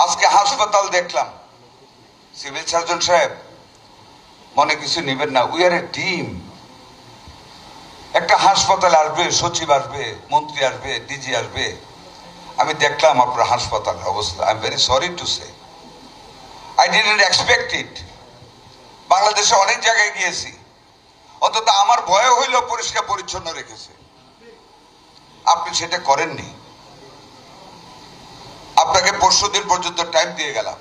আজকে হাসপাতাল দেখলাম, সিভিল সার্জন সাহেব মনে কিছু নেবেন না, উই আর এ টিম। একটা হাসপাতালে আসবে, সচিব আসবে, মন্ত্রী আসবে, ডিজি আসবে। আমি দেখলাম আপনার হাসপাতালের অবস্থা। I am very sorry to say, I didn't expect ইট। বাংলাদেশে অনেক জায়গায় গিয়েছি, অন্তত আমার ভয় হইল পরিষ্কার পরিচ্ছন্ন রেখেছে। আপনি সেটা করেননি। আপনাকে পরশুদিন পর্যন্ত টাইম দিয়ে গেলাম।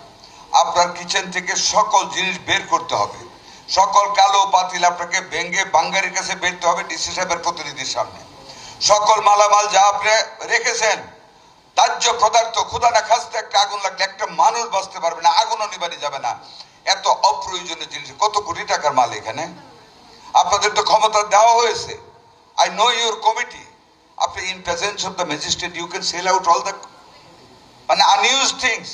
আপনার কিচেন থেকে সকল জিনিস বের করতে হবে, সকল কালো পাতিল আপনাকে ভেঙ্গে বাঙ্গারির কাছে বেরতে হবে, ডিসি সাহেবের প্রতিনিধির সামনে। সকল মালামাল যা আপনি রেখেছেন, দাহ্য পদার্থ, ক্ষুধা না খাসতে একটা আগুন লাগলে একটা মানুষ বাঁচতে পারবে না, আগুনও নিবানি যাবে না। এত অপ্রয়োজনীয় জিনিস, কত কোটি টাকার মাল এখানে। আপনাদের তো ক্ষমতা দেওয়া হয়েছে। I know your committee. আপনি in presence of the magistrate you can sell out all the unused things.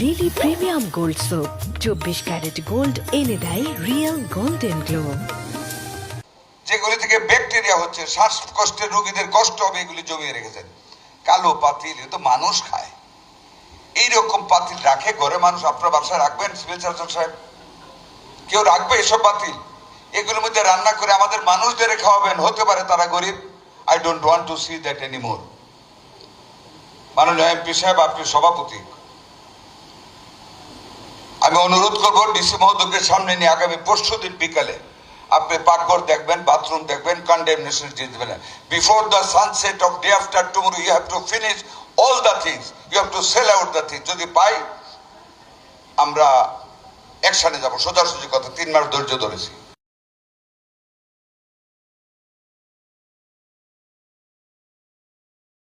Lily premium gold soap 24 carat gold এনে দেয় রিয়েল গোল্ডেন গ্লো। যেগুলি থেকে ব্যাকটেরিয়া হচ্ছে, শ্বাসকষ্টের রোগীদের কষ্ট হবে, এগুলি জমিয়ে রেখেছেন। কালো পাতিল, এ তো মানুষ খায়। এইরকম পাতিল রাখে ঘরে মানুষ? আপনার বাসায় রাখবেন সিভিল সার্জন সাহেব? কেউ রাখবে এসব পাতিল? এগুলোর মধ্যে রান্না করে আমাদের মানুষদের খাওয়াবেন? হতে পারে তারা গরিব। I don't want to see that anymore. মাননীয় এমপি সাহেব, আপনি সভাপতি, আমি অনুরোধ করবো ডিসি মহোদয়কে সামনে নিয়ে আগামী পরশুদিন বিকালে আপনি পাকঘর দেখবেন, বাথরুম দেখবেন, কন্ডেমনেশন দিবেন। Before the sunset of day after tomorrow you have to finish all the things, you have to sell out the things. যদি পাই আমরা অ্যাকশনে যাবো, সোজাসুজি কথা। 3 মাস ধৈর্য ধরেছি।